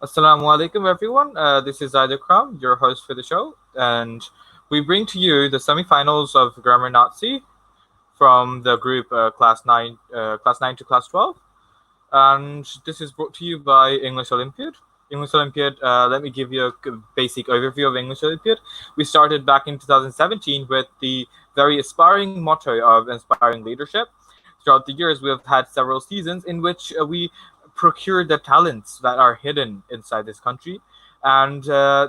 Assalamu alaikum, everyone. This is Zaid Akram, your host for the show, and we bring to you the semifinals of Grammar Nazi from the group Class 9 to Class 12. And this is brought to you by English Olympiad. English Olympiad, let me give you a basic overview of English Olympiad. We started back in 2017 with the very aspiring motto of inspiring leadership. Throughout the years, we have had several seasons in which we procure the talents that are hidden inside this country. And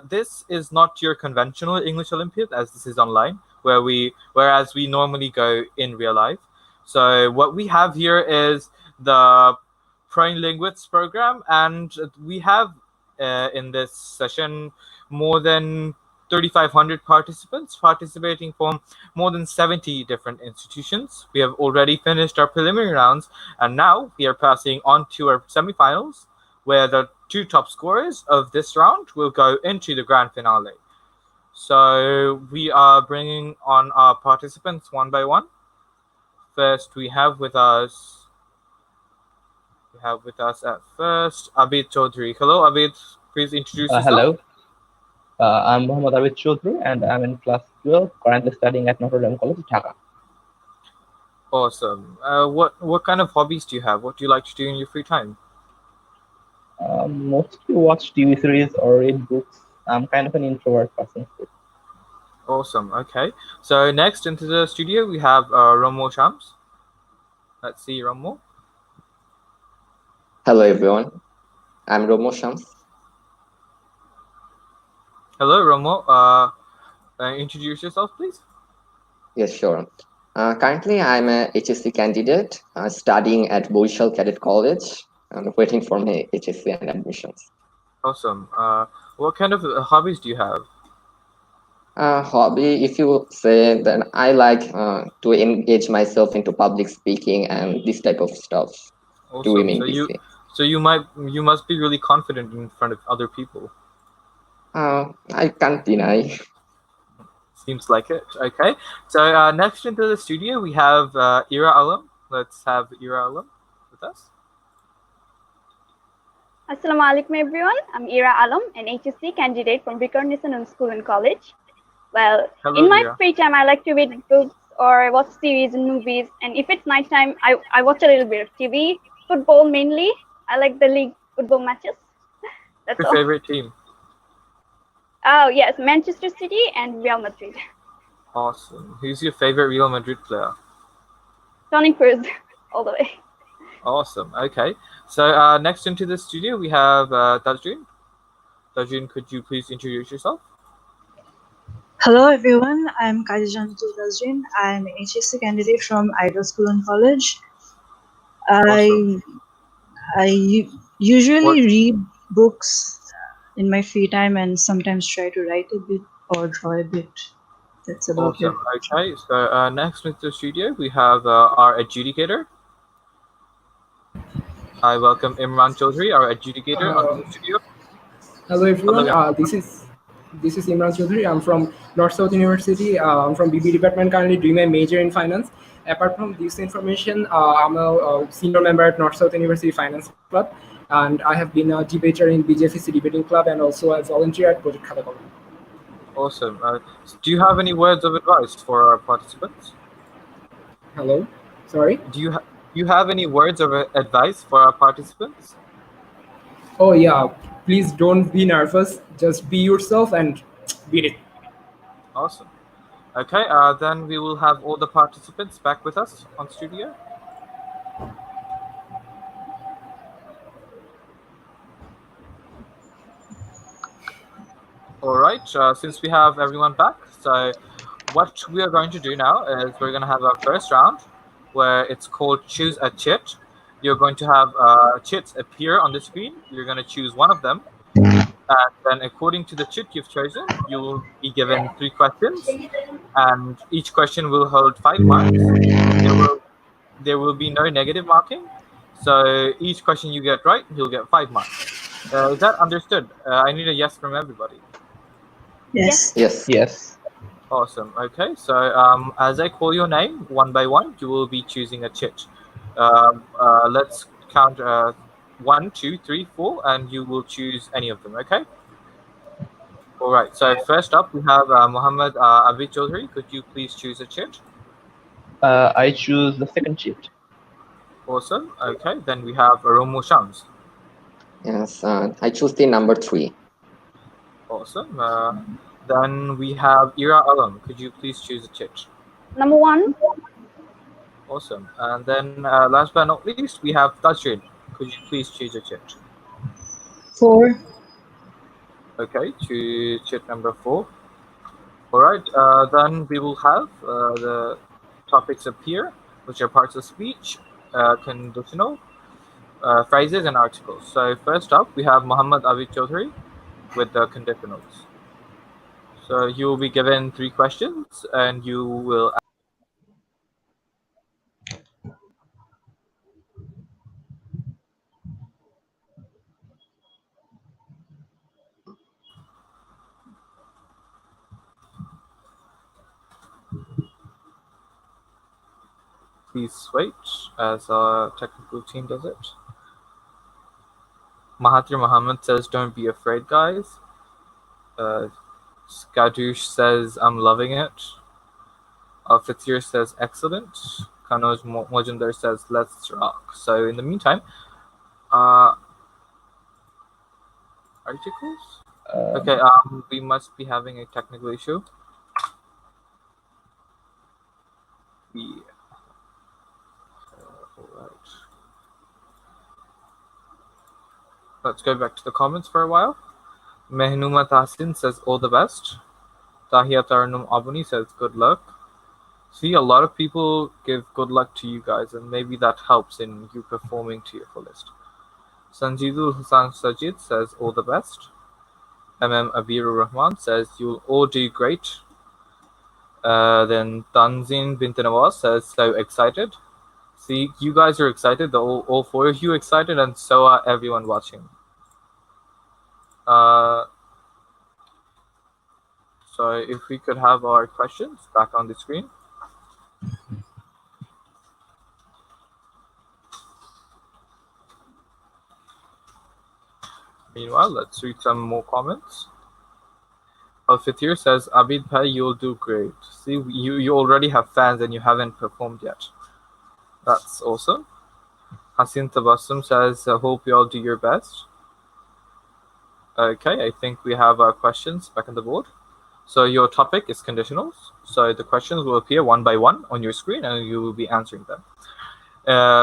this is not your conventional English Olympiad, as this is online, whereas we normally go in real life. So what we have here is the Prime Linguists program, and we have in this session more than 3,500 participants participating from more than 70 different institutions. We have already finished our preliminary rounds, and now we are passing on to our semifinals, where the two top scorers of this round will go into the grand finale. So we are bringing on our participants one by one. First, we have with us at first Abid Chaudhary. Hello, Abid. Please introduce yourself. Hello, I'm Mohammad Abid Choudhury and I'm in class 12, currently studying at Notre Dame College, Dhaka. Awesome. What kind of hobbies do you have? What do you like to do in your free time? Mostly watch TV series or read books. I'm kind of an introvert person. Awesome. Okay. So next into the studio we have Romo Shams. Let's see, Romo. Hello everyone, I'm Romo Shams. Hello, Romo. Introduce yourself, please. Yes, sure. Currently, I'm a HSC candidate studying at Borishal Cadet College and waiting for my HSC and admissions. Awesome. What kind of hobbies do you have? Hobby, if you say, then I like to engage myself into public speaking and this type of stuff to Awesome. remain busy. So you must be really confident in front of other people. I can't deny. Seems like it. Okay. So next into the studio we have Ira Alam. Let's have Ira Alam with us. Assalamu alaikum everyone. I'm Ira Alam, an HSC candidate from Vikarnissan School and College. Well, Hello, in my Ira. free time, I like to read books or watch series and movies. And if it's nighttime, I watch a little bit of TV, football mainly. I like the league football matches. That's Your all. favorite team? Oh yes, Manchester City and Real Madrid. Awesome. Who's your favorite Real Madrid player? Toni Kroos, all the way. Awesome. Okay. So next into the studio we have Tajun. Tajun, could you please introduce yourself? Hello everyone, I'm Kajijan Tulgazrin. I'm an HSC candidate from Idol School and College. Awesome. I usually What- read books in my free time and sometimes try to write a bit or draw a bit. That's about Awesome. it. Okay. So next into the studio we have our adjudicator. I welcome Imran Chaudhary, our adjudicator, onto the studio. Hello everyone. Hello. This is Imran Chaudhary. I'm from North South University. I'm from BB department. Currently doing my major in finance. Apart from this information, I'm a senior member at North South University Finance Club, and I have been a debater in BJFC Debating Club and also a volunteer at Project Khata. Awesome. Do you have any words of advice for our participants? Hello. Sorry. Do you have any words of advice for our participants? Oh yeah. Please don't be nervous. Just be yourself and beat it. Awesome. Okay, then we will have all the participants back with us on studio. All right, since we have everyone back, so what we are going to do now is we're going to have our first round where it's called Choose a Chit. You're going to have chits appear on the screen. You're going to choose one of them. And then according to the chit you've chosen, you will be given 3 questions. And each question will hold 5 marks. There will be no negative marking. So each question you get right, you'll get 5 marks. Is that understood? I need a yes from everybody. Yes. Yes. Awesome. Okay. So as I call your name one by one, you will be choosing a chit. Let's count 1, 2, 3, 4, and you will choose any of them. Okay. All right. So first up, we have Muhammad Abid Chaudhary. Could you please choose a chit? I choose the second cheat. Awesome. Okay. Then we have Romo Shams. Yes, I choose the number 3. Awesome. Then we have Ira Alam. Could you please choose a chit? Number 1. Awesome. And then last but not least, we have Tajrin. Could you please choose a chit? 4. Okay, choose chit number 4. All right. Then we will have the topics appear, which are parts of speech, conditional, phrases, and articles. So first up, we have Muhammad Abid Chaudhary with the conditionals. So you will be given 3 questions, and you will. Please wait as our technical team does it. Mahathir Mohammed says, "Don't be afraid, guys." Skadush says, "I'm loving it." Fitzir says, "Excellent." Kanoj Mojumdar says, "Let's rock." So in the meantime, articles. Okay. We must be having a technical issue. Yeah. All right. Let's go back to the comments for a while. Mehnuma Tahsin says, "All the best." Tahia Tarnum Abuni says, "Good luck." See, a lot of people give good luck to you guys, and maybe that helps in you performing to your fullest. Sanjidul Hassan Sajid says, "All the best." Abirur Rahman says, "You'll all do great." Then Tanzin Bint Nawaz says, "So excited." See, you guys are excited. All 4 of you excited, and so are everyone watching. So if we could have our questions back on the screen. Meanwhile, let's read some more comments. Al-Fitir says, "Abid Bhai, you'll do great." See, you already have fans and you haven't performed yet. That's awesome. Hasin Tabassum says, "I hope you all do your best." Okay, I think we have our questions back on the board. So your topic is conditionals. So the questions will appear one by one on your screen and you will be answering them.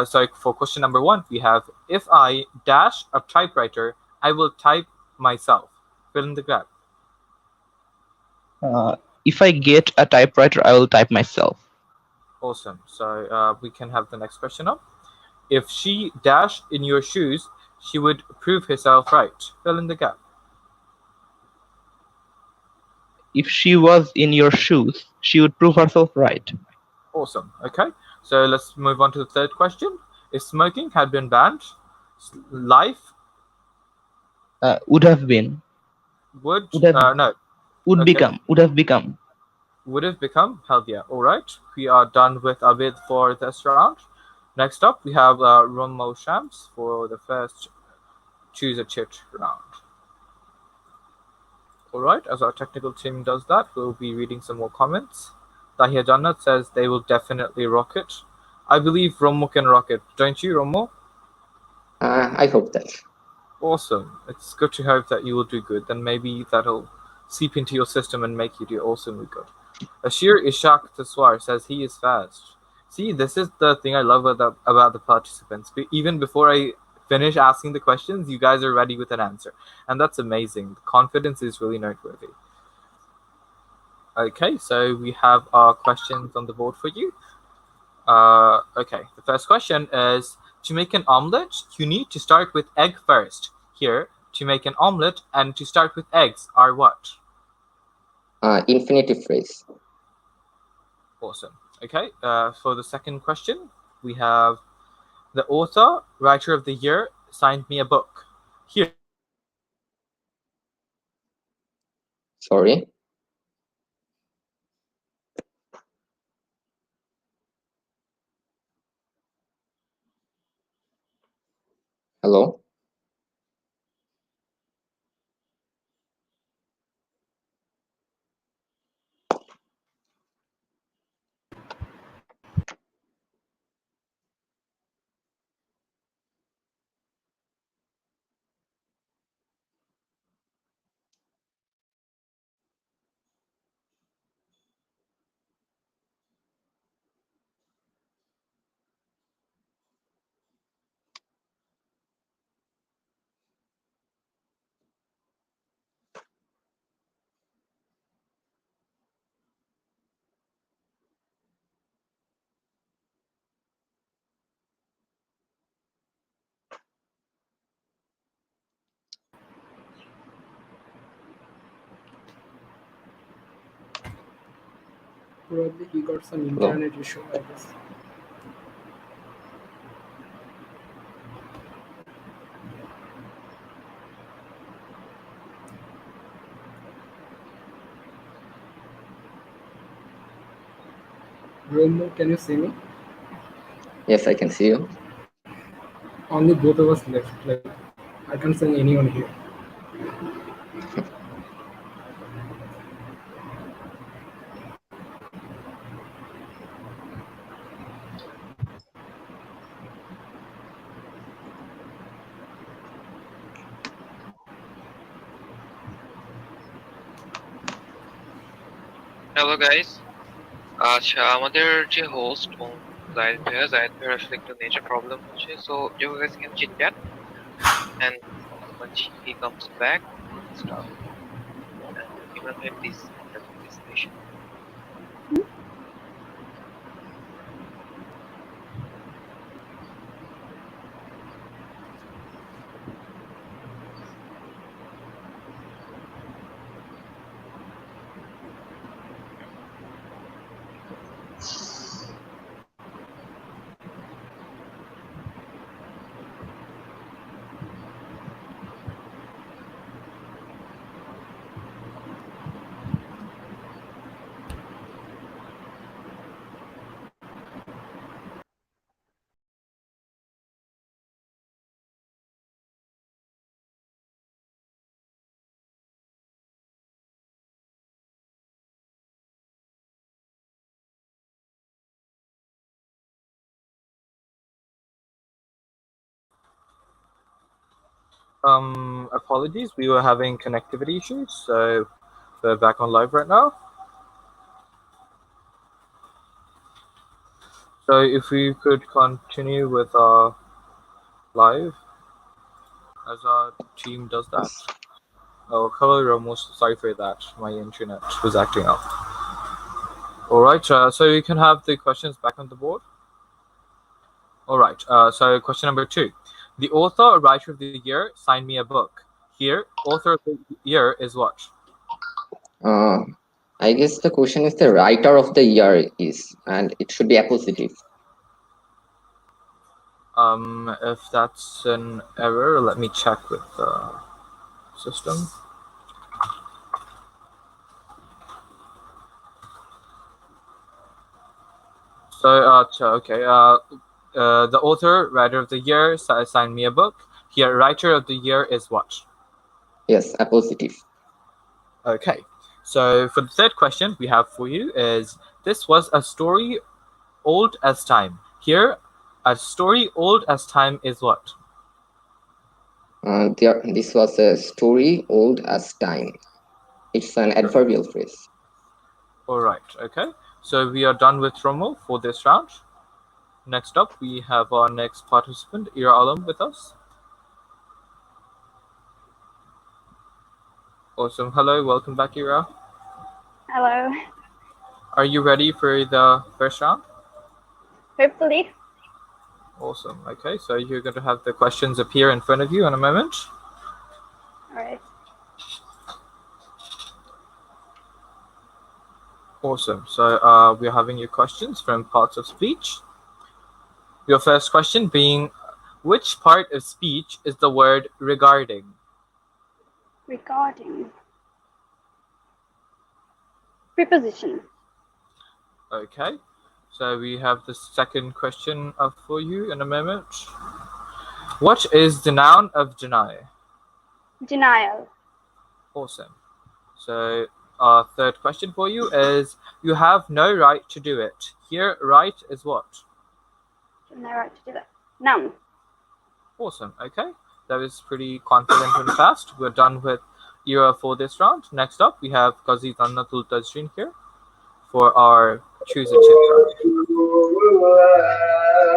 So for question number 1, we have, if I dash a typewriter, I will type myself. Fill in the gap. If I get a typewriter, I will type myself. Awesome. So we can have the next question up. If she dash in your shoes, she would prove herself right. Fill in the gap. If she was in your shoes, she would prove herself right. Awesome. Okay. So let's move on to the third question. If smoking had been banned, life Would have been. would Would have. no Would Okay. become. Would have become. Would have become healthier. All right. We are done with Abid for this round. Next up, we have Romo Shams for the first choose a chit round. All right. As our technical team does that, we'll be reading some more comments. Tahia Jannat says they will definitely rock it. I believe Romo can rock it. Don't you, Romo? I hope that. Awesome. It's good to hope that you will do good. Then maybe that'll seep into your system and make you do awesomely good. Ashir Ishaq Taswar says he is fast. See, this is the thing I love about the participants. Even before I finish asking the questions, you guys are ready with an answer. And that's amazing. The confidence is really noteworthy. Okay, so we have our questions on the board for you. Okay, the first question is, to make an omelette, you need to start with egg first. Here, to make an omelette and to start with eggs are what? Infinitive phrase. Awesome. Okay, for the second question, we have the author, writer of the year, signed me a book. Here. Sorry. Hello? Probably he got some internet issue, I guess. Romo, can you see me? Yes, I can see you. Only both of us left. Like, I can't send anyone here. Hello guys, আচ্ছা আমাদের যে host Zahid ভাইয়ের আসলে একটু nature problem হচ্ছে, so you guys can chit chat and once he comes back we'll start. And Imran bhai, please have this station. Apologies, we were having connectivity issues, so we're back on live right now. So if we could continue with our live as our team does that. Oh, hello, Ramos. Sorry for that. My internet was acting up. All right, so you can have the questions back on the board. All right, so question number 2. The author or writer of the year signed me a book. Here, author of the year is what? I guess the question is the writer of the year is, and it should be a positive. If that's an error, let me check with the system. So, okay. The author, writer of the year, signed me a book. Here, writer of the year is what? Yes, a positive. Okay. So, for the third question we have for you is, this was a story old as time. Here, a story old as time is what? This was a story old as time. It's an adverbial phrase. All right. Okay. So we are done with Romo for this round. Next up, we have our next participant, Ira Alam, with us. Awesome. Hello. Welcome back, Ira. Hello. Are you ready for the first round? Hopefully. Awesome. Okay. So you're going to have the questions appear in front of you in a moment. All right. Awesome. So we're having your questions from parts of speech. Your first question being, which part of speech is the word regarding? Regarding. Preposition. Okay. So we have the second question up for you in a moment. What is the noun of deny? Denial. Awesome. So our third question for you is, you have no right to do it. Here, right is what? No right to do that. Noun. Awesome. Okay. That was pretty confident and fast. We're done with Ira for this round. Next up, we have Qazi Tannatul Tajrin here for our Choose a Chip round.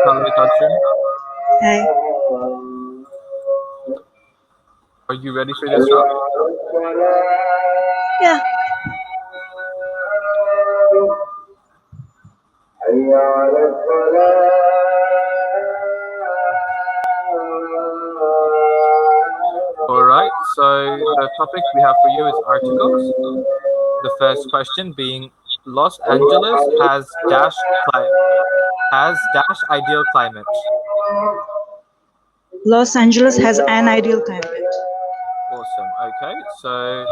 Hello, Tajrin. Hi. Are you ready for this round? Yeah. All right. So the topic we have for you is articles. The first question being, Los Angeles has dash ideal climate. Los Angeles has an ideal climate. Awesome. Okay, so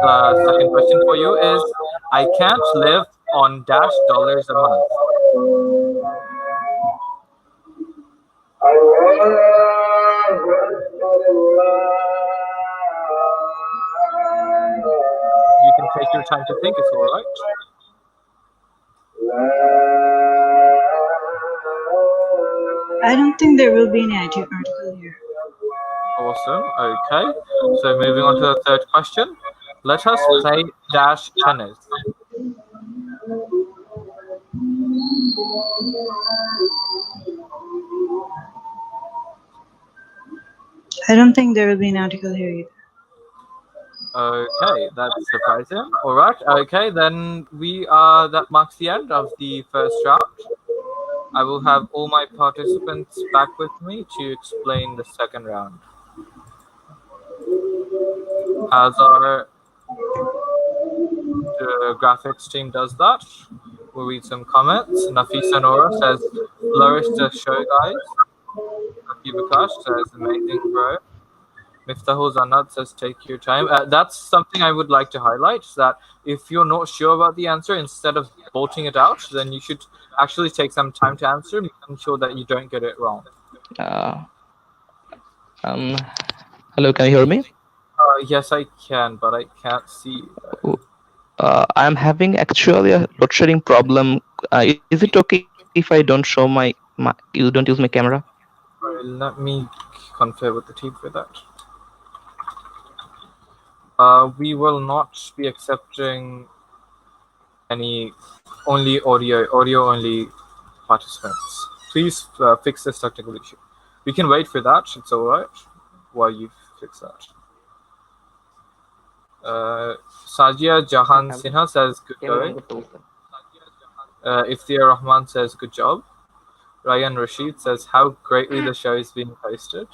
the second question for you is: I can't live on dash dollars a month. You can take your time to think. It's all right. I don't think there will be any article here. Awesome. Okay. So moving on to the third question. Let us play dash tennis. I don't think there will be an article here either. Okay, that's surprising. All right. Okay, then that marks the end of the first round. I will have all my participants back with me to explain the second round. As our graphics team does that, we'll read some comments. Nafisa Nora says, "Flourish the show, guys." Aki Bakash says, "Amazing, bro." Miftahul Zanat says, "Take your time." That's something I would like to highlight, that if you're not sure about the answer, instead of bolting it out, then you should actually take some time to answer, making sure that you don't get it wrong. Hello, can you hear me? Yes, I can, but I can't see you. I'm having actually a load shedding problem. Is it okay if I don't show you don't use my camera? Let me confer with the team for that. We will not be accepting any audio only participants. Please fix this technical issue. We can wait for that. It's all right while you fix that. Sajia Jahan Sinha says, "Good going." Iftiar Rahman says, "Good job." Ryan Rashid says, "How greatly the show is being hosted."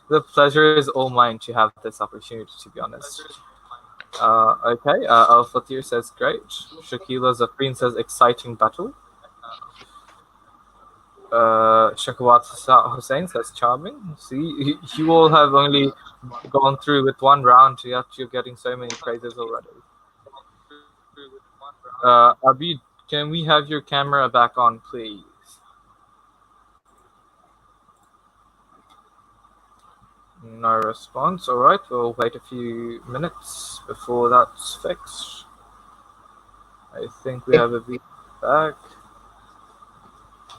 The pleasure is all mine to have this opportunity, to be honest. Okay, Al Fatir says, "Great." Shakila Zafrin says, "Exciting battle." Shakawat Hussain says, "Charming." See, you all have only gone through with one round, yet you're getting so many praises already. Abid, can we have your camera back on, please? No response. All right, we'll wait a few minutes before that's fixed. I think we have a bit back.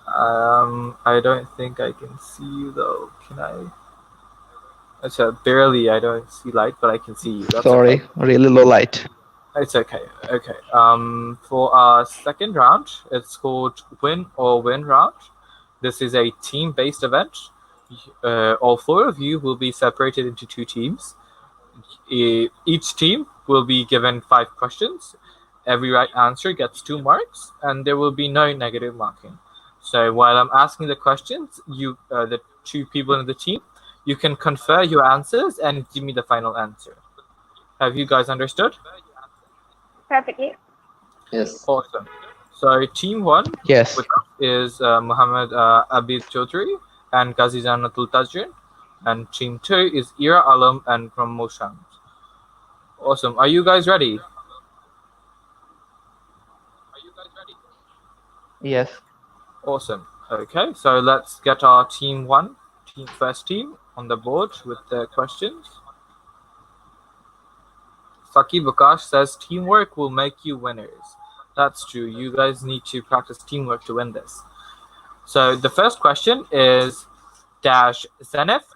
I don't think I can see you though. Can I? Barely. I don't see light, but I can see you. That's Sorry, okay. really low light. It's okay. Okay. For our second round, it's called Win or Win round. This is a team-based event. All four of you will be separated into two teams. Each team will be given 5 questions. Every right answer gets 2 marks, and there will be no negative marking. So while I'm asking the questions, the 2 people in the team, you can confer your answers and give me the final answer. Have you guys understood? Perfectly. Yes. Awesome. So team 1 Yes. with us is Muhammad Abid Chaudhry and Ghazi Janatul Tajrin, and team 2 is Ira Alam and from Mosham. Awesome. Are you guys ready? Yes. Awesome. Okay, so let's get our first team on the board with the questions. Saki Bakash says teamwork will make you winners. That's true. You guys need to practice teamwork to win this. So the first question is dash Zenith,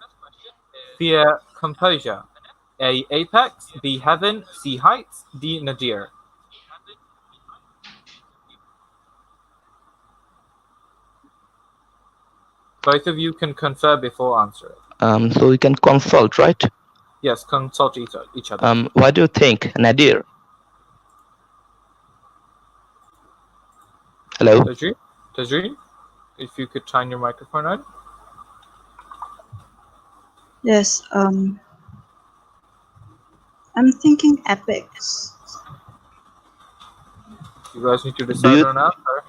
fear composure. A apex, B heaven, C heights, D nadir. Both of you can confer before answering. So we can consult, right? Yes, consult each other. What do you think, Nadir? Hello? Tajreen, if you could turn your microphone on. Yes. I'm thinking Apex. You guys need to Do decide you? on an answer.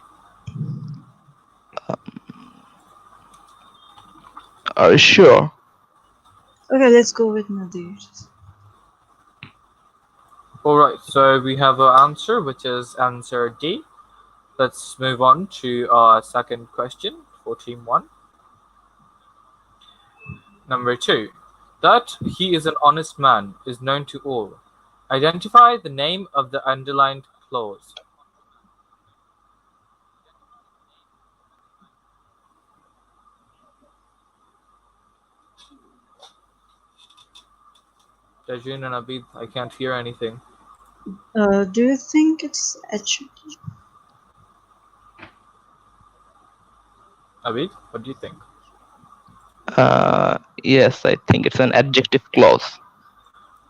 Are you sure? Okay, let's go with Nadir. Alright, so we have an answer, which is answer D. Let's move on to our second question for team 1. Number 2. That he is an honest man is known to all. Identify the name of the underlined clause. Tajun and Abid, I can't hear anything. Do you think it's adjective? Abid, what do you think? Yes, I think it's an adjective clause.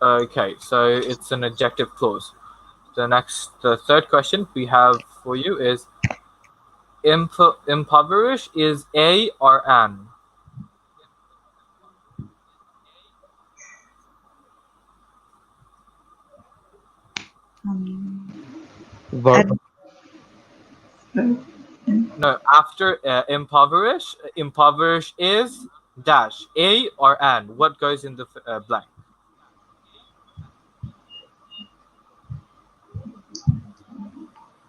Okay, so it's an adjective clause. The third question we have for you is impoverish is a or an? Verb. No, after impoverish is dash a or an. What goes in the blank?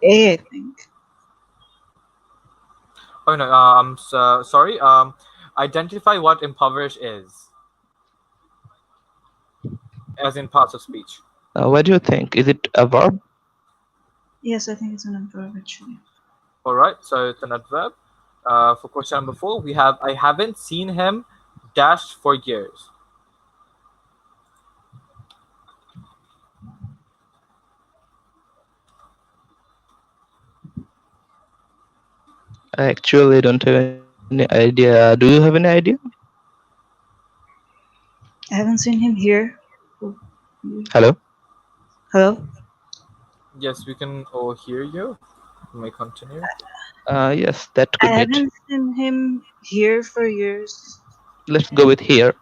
A, I think. Oh no, sorry. Identify what impoverish is, as in parts of speech. What do you think? Is it a verb? Yes, I think it's an verb actually. All right, so it's an adverb. For question number 4, we have I haven't seen him dash for years. I actually don't have any idea. Do you have any idea? I haven't seen him here. Hello? Hello? Yes, we can all hear you. You may continue. Yes, that I could be it. haven't seen him here for years. Let's go with here.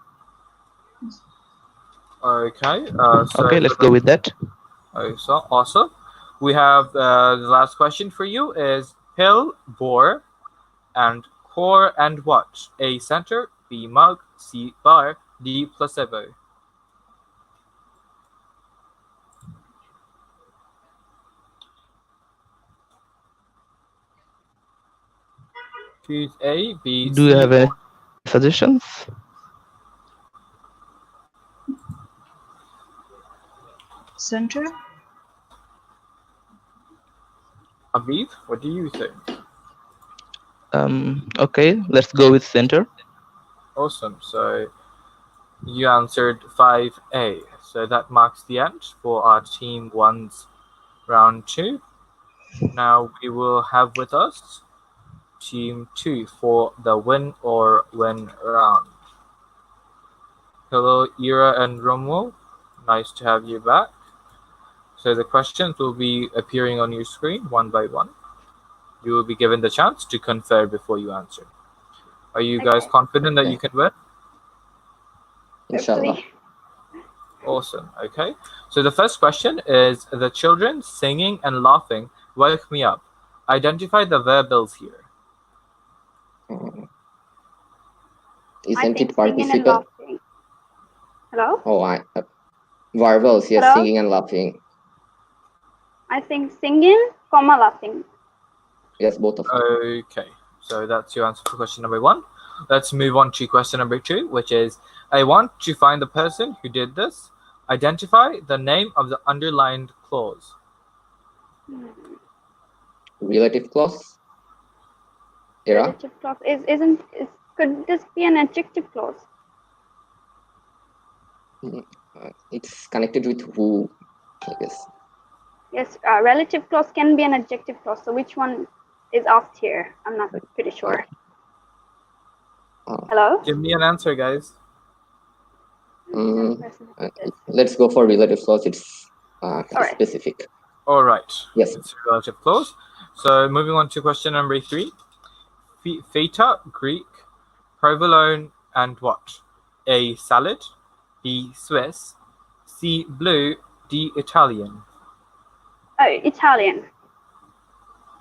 Okay. Okay, let's go with that. So awesome. We have the last question for you is pill, bore, and core and what? A center, B mug, C bar, D placebo. Choose A, B, Do you C, have any suggestions? Center? Abid, what do you think? Okay, let's go with center. Awesome. So you answered 5A. So that marks the end for our team 1's round 2. Now we will have with us team 2 for the win or win round. Hello, Ira and Romuald. Nice to have you back. So the questions will be appearing on your screen one by one. You will be given the chance to confer before you answer. Are you guys confident that you can win? Inshallah. Hopefully. Awesome. Okay. So the first question is the children singing and laughing woke me up. Identify the verbals here. Mm. I Isn't think it singing and participle? laughing. Hello? Oh, verbals, yes, Hello? singing and laughing. I think singing, comma laughing. Yes, both of them. Okay. So that's your answer for question number 1. Let's move on to question number 2, which is I want to find the person who did this. Identify the name of the underlined clause. Relative clause. Era. Relative clause could this be an adjective clause? It's connected with who, I guess. Yes, relative clause can be an adjective clause. So which one is asked here? I'm not pretty sure. Hello? Give me an answer, guys. Let's go for relative clause. It's Alright. specific. All right. Yes. It's a relative clause. So moving on to question number 3. Feta, Greek, provolone, and what? A, salad, B, Swiss, C, blue, D, Italian. Oh, Italian.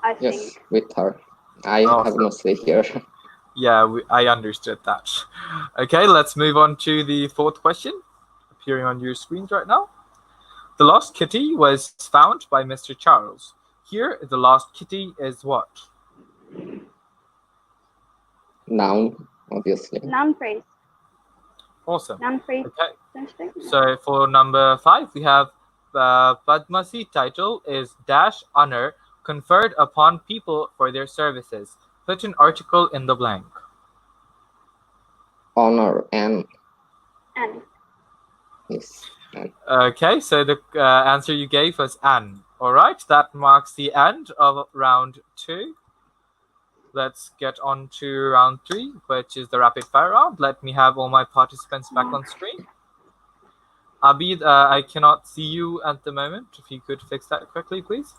I think. Yes, with her. I have Awesome. no say here. Yeah, I understood that. Okay, let's move on to the fourth question, appearing on your screens right now. The lost kitty was found by Mr. Charles. Here, the lost kitty is what? Noun, obviously. Noun phrase. Awesome. Noun phrase. Okay, Essentially. so for number 5, we have Padmasi title is dash honor conferred upon people for their services. Put an article in the blank. Honor and And yes. And Okay, so the answer you gave was an. All right, that marks the end of round 2. Let's get on to round 3, which is the rapid fire round. Let me have all my participants back on screen. Abid, I cannot see you at the moment. If you could fix that quickly, please.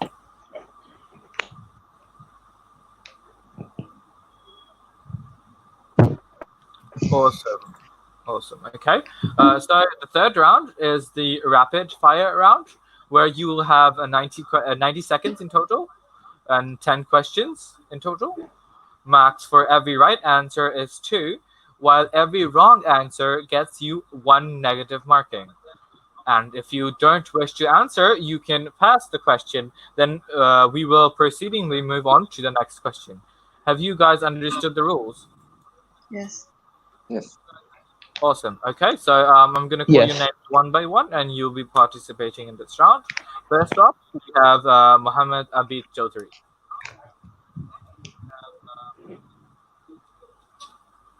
Awesome. Okay. So the third round is the rapid fire round, where you will have 90 seconds in total and 10 questions in total. Max for every right answer is 2, while every wrong answer gets you 1 negative marking. And if you don't wish to answer, you can pass the question. Then we will proceedingly move on to the next question. Have you guys understood the rules? Yes. yes. Awesome. Okay, so I'm going to call your Yes. names one by one, and you'll be participating in this round. First up, we have Mohammed Abid Chaudhary.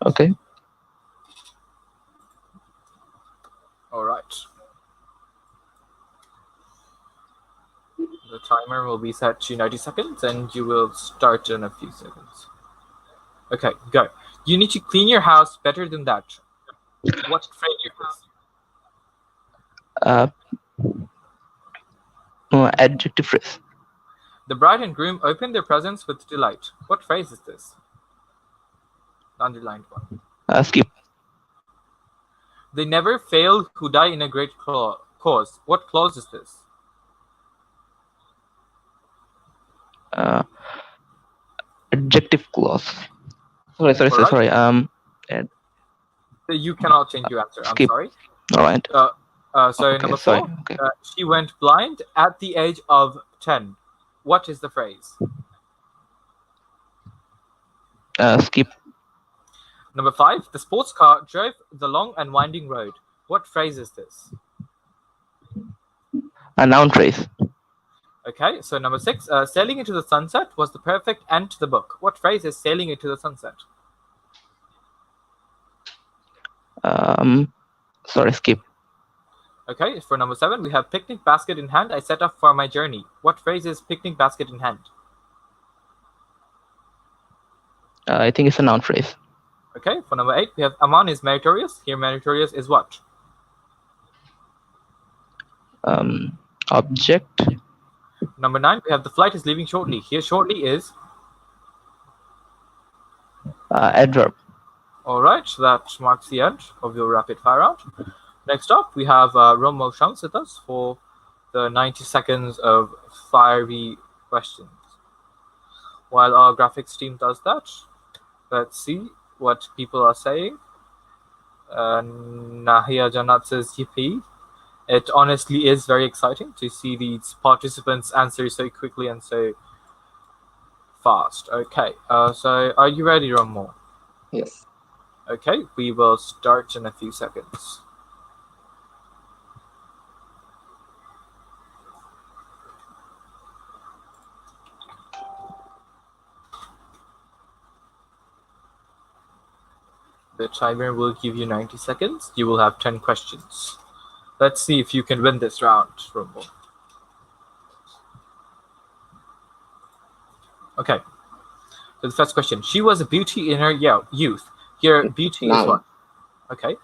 Okay. All right. The timer will be set to 90 seconds, and you will start in a few seconds. Okay, go. You need to clean your house better than that. What phrase is this? Adjective phrase. The bride and groom open their presents with delight. What phrase is this? The underlined one. Skip. They never fail who die in a great cause. What clause is this? Adjective clause. Sorry. Alright. Sorry. You cannot change your answer. Skip. I'm sorry. All right. So Okay, number 4. sorry. Okay. She went blind at the age of 10. What is the phrase? Skip. Number 5. The sports car drove the long and winding road. What phrase is this? A noun phrase. Okay, so number 6. Sailing into the sunset was the perfect end to the book. What phrase is sailing into the sunset? Sorry. Skip. Okay, for number 7, we have picnic basket in hand. I set off for my journey. What phrase is picnic basket in hand? I think it's a noun phrase. Okay, for number 8, we have Aman is meritorious. Here, meritorious is what? Object. Number 9, we have the flight is leaving shortly. Here, shortly is? Adverb. All right, that marks the end of your rapid fire round. Next up, we have Romo Shams with us for the 90 seconds of fiery questions. While our graphics team does that, let's see what people are saying. Nahia Janat says, yippee. It honestly is very exciting to see these participants answer so quickly and so fast. Okay, so are you ready, Romo? Yes. Okay, we will start in a few seconds. The timer will give you 90 seconds. You will have 10 questions. Let's see if you can win this round, Rumble. Okay. So the first question. She was a beauty in her youth. Here, beauty is what? Okay.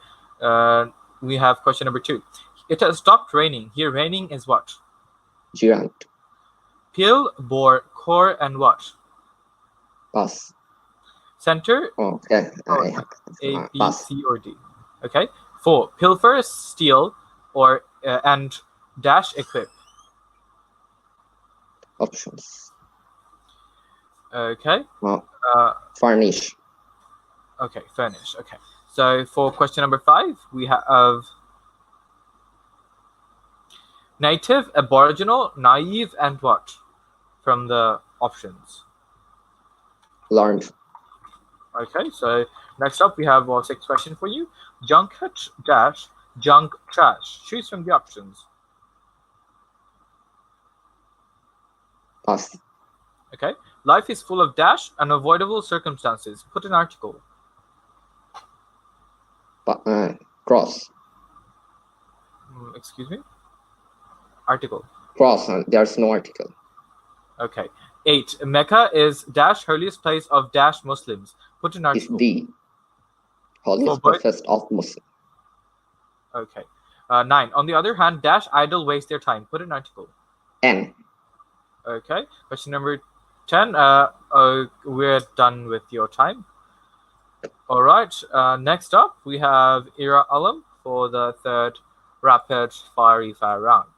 We have question number 2. It has stopped raining. Here, raining is what? Gerund. Pill, bore, core, and what? Pass. Center. Okay. A, B, pass. C, or D. Okay. 4. Pilfer, steal, or and dash equip. Options. Okay. Well, Uh, furnish. okay, furnish. Okay. So for question number 5, we have native, aboriginal, naive, and what from the options? Learned. Okay, so next up we have a 6th question for you. Junket dash junk trash. Choose from the options. Pass. Okay. Life is full of dash unavoidable circumstances. Put an article. Cross. Excuse me? Article. Cross. There's no article. Okay. 8. Mecca is dash holiest place of dash Muslims. Put an It's article. the holiest professed of Muslim. Okay. 9. On the other hand, dash idle waste their time. Put an article. N. Okay. Question number 10. We're done with your time. All right. Next up, we have Ira Alam for the 3rd rapid fire round.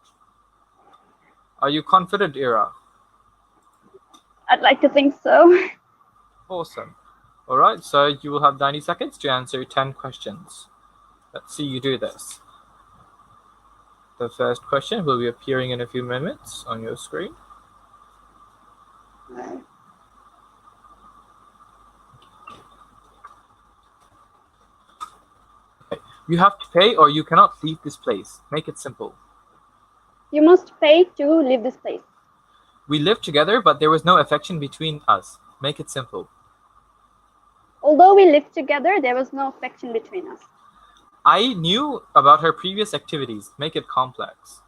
Are you confident, Ira? I'd like to think so. Awesome. All right. So you will have 90 seconds to answer 10 questions. Let's see you do this. The first question will be appearing in a few minutes on your screen. Okay. You have to pay or you cannot leave this place. Make it simple. You must pay to leave this place. We lived together, but there was no affection between us. Make it simple. Although we lived together, there was no affection between us. I knew about her previous activities. Make it complex.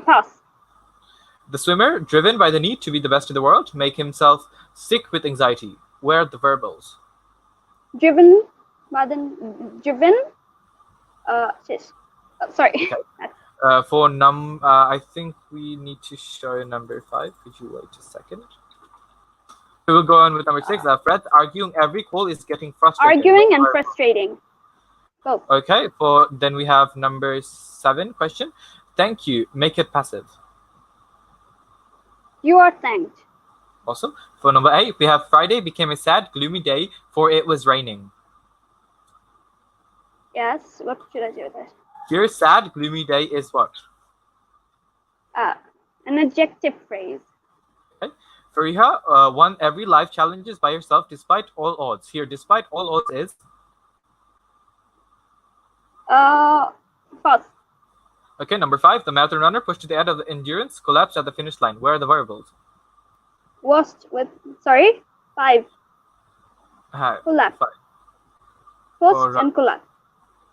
Pass. The swimmer, driven by the need to be the best in the world, make himself sick with anxiety. Where are the verbals? Driven. Sorry. Okay. I think we need to show number 5. Could you wait a second? We will go on with number 6. Fred, arguing every call is getting frustrating. Arguing and frustrating. Both. Okay. Then we have number 7 question. Thank you. Make it passive. You are thanked. Awesome. For number 8, we have Friday became a sad, gloomy day, for it was raining. Yes. What should I do with it? Your sad, gloomy day is what? An adjective phrase. Okay. Fariha won every life challenges by herself despite all odds. Here, despite all odds is? Pass. Okay, number 5, the marathon runner pushed to the end of the endurance, collapsed at the finish line. Where are the variables? Worst with, 5. Collapse. 5. Post and collapse.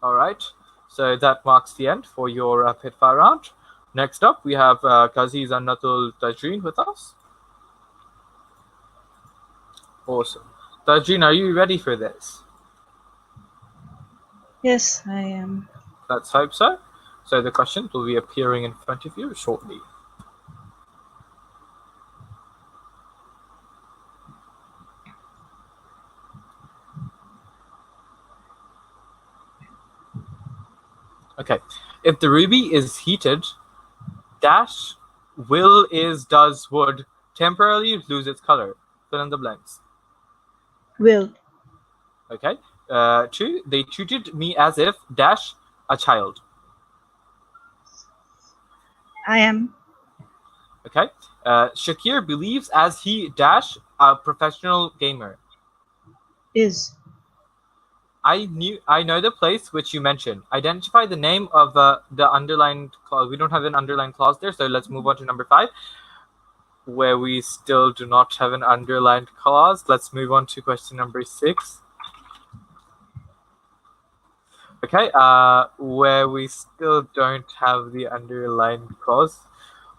All right. So that marks the end for your rapid fire round. Next up, we have Kaziz and Natul Tajreen with us. Awesome. Tajreen, are you ready for this? Yes, I am. Let's hope so. So the question will be appearing in front of you shortly. Okay. If the ruby is heated, dash will is does would temporarily lose its color. Fill in the blanks. Will. Okay. 2, they treated me as if dash a child. I am. Okay. Shakir believes as he dash a professional gamer. Is. I know the place which you mentioned. Identify the name of the underlined clause. We don't have an underlined clause there, so let's move on to number 5, where we still do not have an underlined clause. Let's move on to question number 6. Okay, where we still don't have the underlined clause.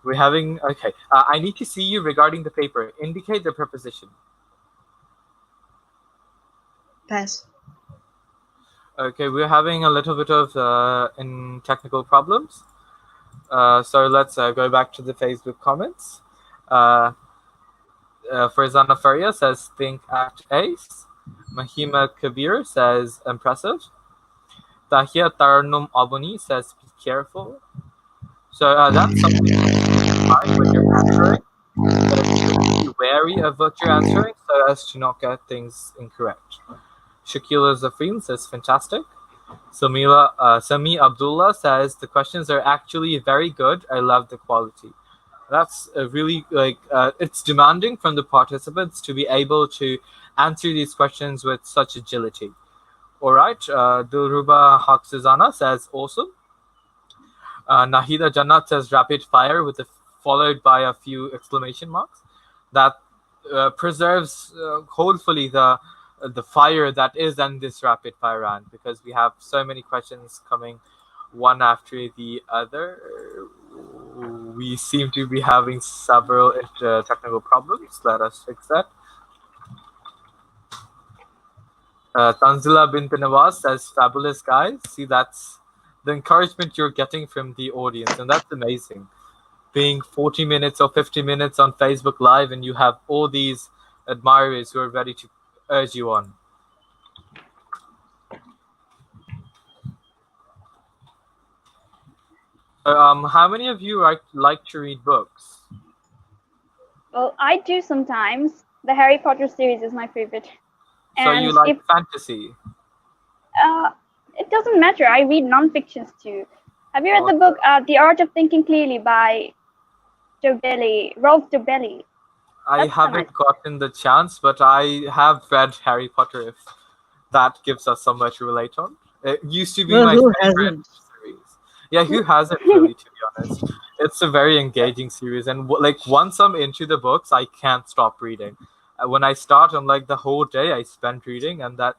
We're having, okay, I need to see you regarding the paper. Indicate the preposition. Pass. Okay, we're having a little bit of in technical problems. So let's go back to the Facebook comments. Farzana Faria says, think, act, ace. Mahima Kabir says, impressive. Tahia Tarnum Abuni says, be careful. So that's something to keep in mind when you're answering. but be wary of what you're answering so as to not get things incorrect. Shakila Zafrin says fantastic. Sami Abdullah says the questions are actually very good. I love the quality. That's a really it's demanding from the participants to be able to answer these questions with such agility. All right, Dilruba Haksizana says awesome. Nahida Jannat says rapid fire followed by a few exclamation marks. That preserves hopefully the fire that is in this rapid fire round, because we have so many questions coming one after the other. We seem to be having several technical problems. Let us fix that. Tanzila bint Nawaz says, fabulous guys. See, that's the encouragement you're getting from the audience, and that's amazing. Being 40 minutes or 50 minutes on Facebook Live, and you have all these admirers who are ready to urge you on. How many of you like to read books? Well, I do sometimes. The Harry Potter series is my favorite. So you like fantasy? It doesn't matter. I read non-fictions too. Have you read the book The Art of Thinking Clearly by Rolf Dobelli? I haven't gotten the chance, but I have read Harry Potter, if that gives us somewhere to relate on. It used to be my favorite series. Yeah, who hasn't really, to be honest? It's a very engaging series, and once I'm into the books, I can't stop reading. When I start, I'm the whole day I spend reading, and that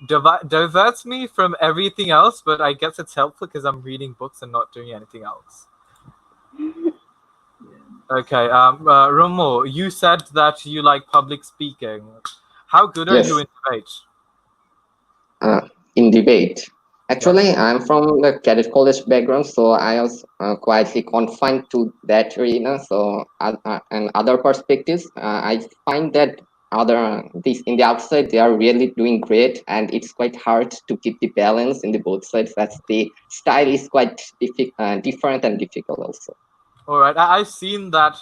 diverts me from everything else, but I guess it's helpful because I'm reading books and not doing anything else. Okay, Romo, you said that you like public speaking. How good are you in debate? In debate, actually, I'm from the cadet college background, so I was quietly confined to that arena. So, and other perspectives, I find that in the outside they are really doing great, and it's quite hard to keep the balance in the both sides. That's the style is quite different and difficult also. All right, I've seen that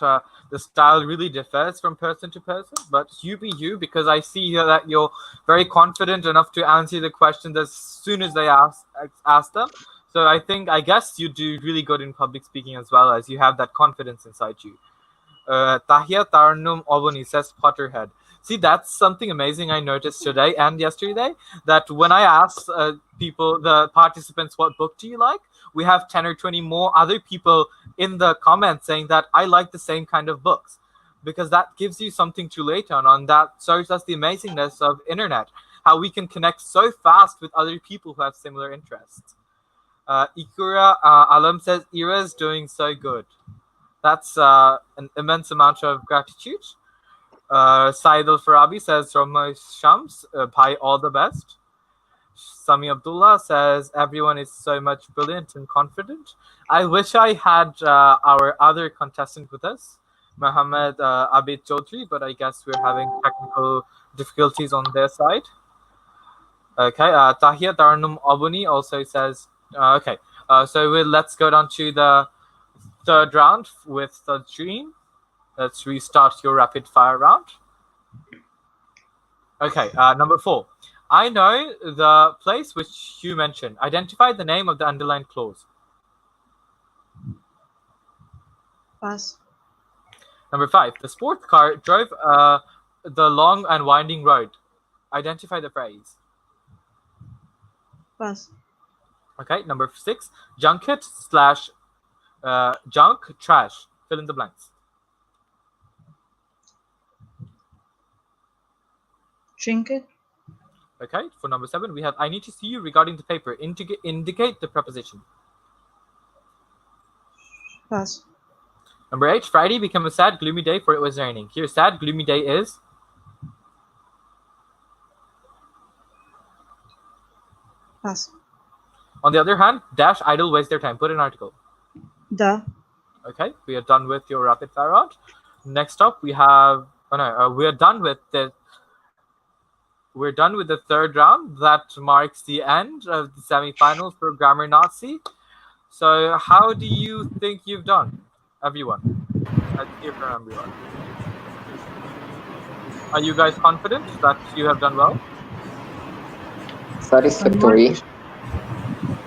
the style really differs from person to person, but you be you, because I see here that you're very confident enough to answer the questions as soon as they ask them. So I guess you do really good in public speaking as well, as you have that confidence inside you. Tahia Tarnum Oboni says Potterhead. See, that's something amazing I noticed today and yesterday, that when I ask the participants, what book do you like, we have 10 or 20 more other people in the comments saying that I like the same kind of books, because that gives you something to relate on. That shows us the amazingness of internet, how we can connect so fast with other people who have similar interests. Ikura Alam says, Ira's doing so good. That's an immense amount of gratitude. Said Al-Farabi says, Rama Shams, Bhai, all the best. Sami Abdullah says, everyone is so much brilliant and confident. I wish I had our other contestant with us, Mohammed Abid Chaudhry, but I guess we're having technical difficulties on their side. Okay, Tahia Darnum Abuni also says, okay, so let's go down to the third round with the dream. Let's restart your rapid fire round. Okay, number 4. I know the place which you mentioned. Identify the name of the underlined clause. Pass. Number 5. The sports car drove the long and winding road. Identify the phrase. Pass. Okay, number 6. Junket / junk trash. Fill in the blanks. Trinket. Okay, for number 7, we have I need to see you regarding the paper. Indicate the preposition. Pass. Number 8, Friday became a sad, gloomy day for it was raining. Here, sad, gloomy day is? Pass. On the other hand, dash, idle, waste their time. Put an article. The. Okay, we are done with your rapid fire round. Next up, we have. We are done with the. We're done with the third round. That marks the end of the semifinals for Grammar Nazi. So, how do you think you've done, everyone? Let's hear from everyone. Are you guys confident that you have done well? Somewhat. Satisfactory.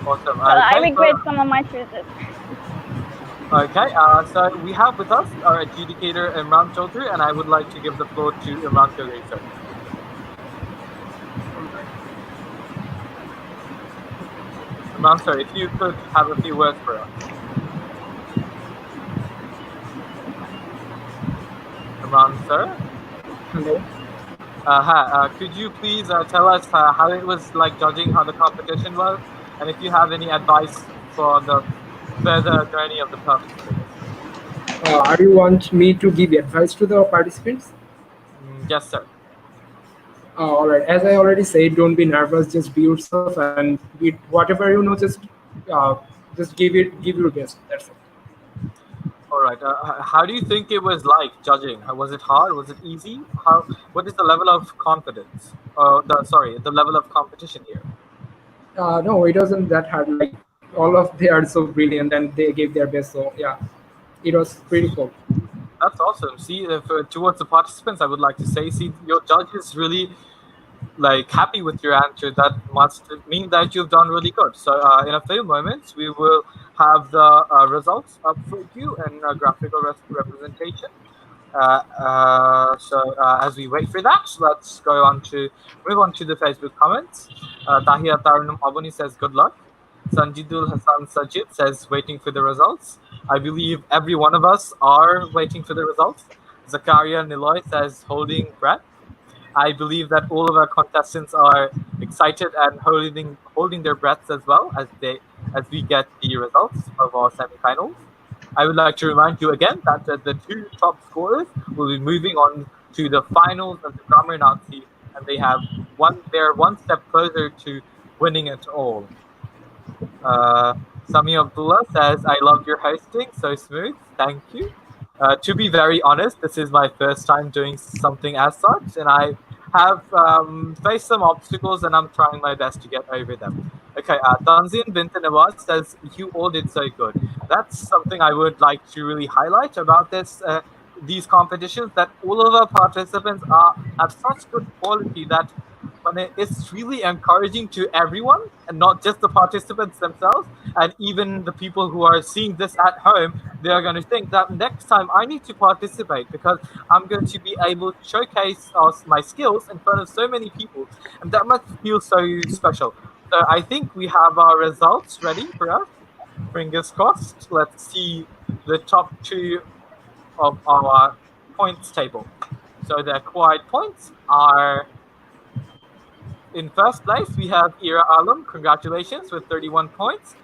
Awesome. Well, I Okay, so regret some of my choices. so we have with us our adjudicator Imran Chaudhry, and I would like to give the floor to Imran Chaudhry, sir. Imran, sir, if you could have a few words for us. Imran, sir. Hello. Could you please tell us how it was like judging how the competition was, and if you have any advice for the further journey of the participants? Are you want me to give advice to the participants? Yes, sir. All right. As I already said, don't be nervous. Just be yourself and whatever you know. Uh, just give your best. That's it. All right. How do you think it was like judging? Was it hard? Was it easy? How? What is the level of confidence? The level of competition here. No, it wasn't that hard. Like all of they are so brilliant and they gave their best. So yeah, it was pretty cool. That's awesome. See, towards the participants, I would like to say, see, your judge is really like happy with your answer. That must mean that you've done really good. So, in a few moments, we will have the results up for you in a graphical representation. As we wait for that, let's go on to move on to the Facebook comments. Tahia Tarnum Abuni says good luck. Sanjidul Hassan Sajid says waiting for the results. I believe every one of us are waiting for the results. Zakaria Niloy says holding breath. I believe that all of our contestants are excited and holding their breaths as well as we get the results of our semifinals. I would like to remind you again that the two top scorers will be moving on to the finals of the Grammar Nazi, and they're one step closer to winning it all. Uh, Sami Abdullah says, I loved your hosting, so smooth. Thank you. To be very honest, this is my first time doing something as such, and I have faced some obstacles, and I'm trying my best to get over them. Okay, Tanzin Bint Nawaz says, you all did so good. That's something I would like to really highlight about these competitions, that all of our participants have such good quality that when it's really encouraging to everyone and not just the participants themselves, and even the people who are seeing this at home, they are going to think that next time I need to participate because I'm going to be able to showcase my skills in front of so many people, and that must feel so special. So I think we have our results ready for us. Fingers crossed. Let's see the top two of our points table. So the acquired points are, in first place, we have Ira Alam. Congratulations with 31 points.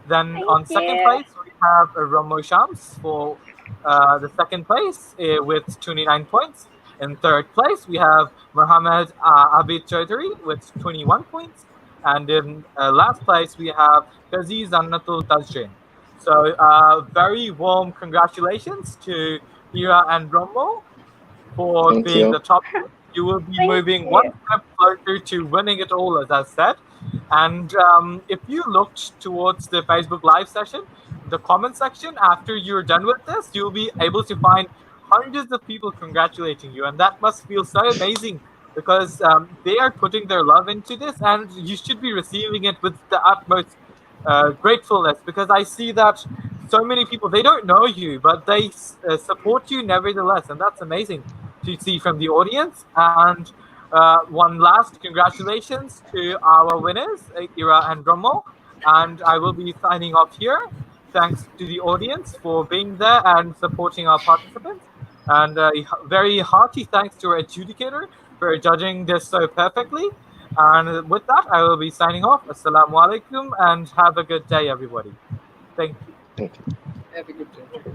Then Thank on second you. place, we have Ramo Shams for the second place with 29 points. In third place, we have Mohammed Abid Chaudhry with 21 points. And in last place, we have Kazi Zannatul Tazrin. So very warm congratulations to Ira and Ramo for Thank being you. the top two. You will be Thank moving one you. step closer to winning it all, as I said. And if you looked towards the Facebook Live session, the comment section, after you're done with this, you'll be able to find hundreds of people congratulating you. And that must feel so amazing because they are putting their love into this, and you should be receiving it with the utmost gratefulness, because I see that so many people, they don't know you, but they support you nevertheless, and that's amazing to see from the audience. And one last congratulations to our winners, Ira and Romo. And I will be signing off here. Thanks to the audience for being there and supporting our participants. And very hearty thanks to our adjudicator for judging this so perfectly. And with that, I will be signing off. Assalamu alaikum and have a good day, everybody. Thank you. Thank you. Have a good day.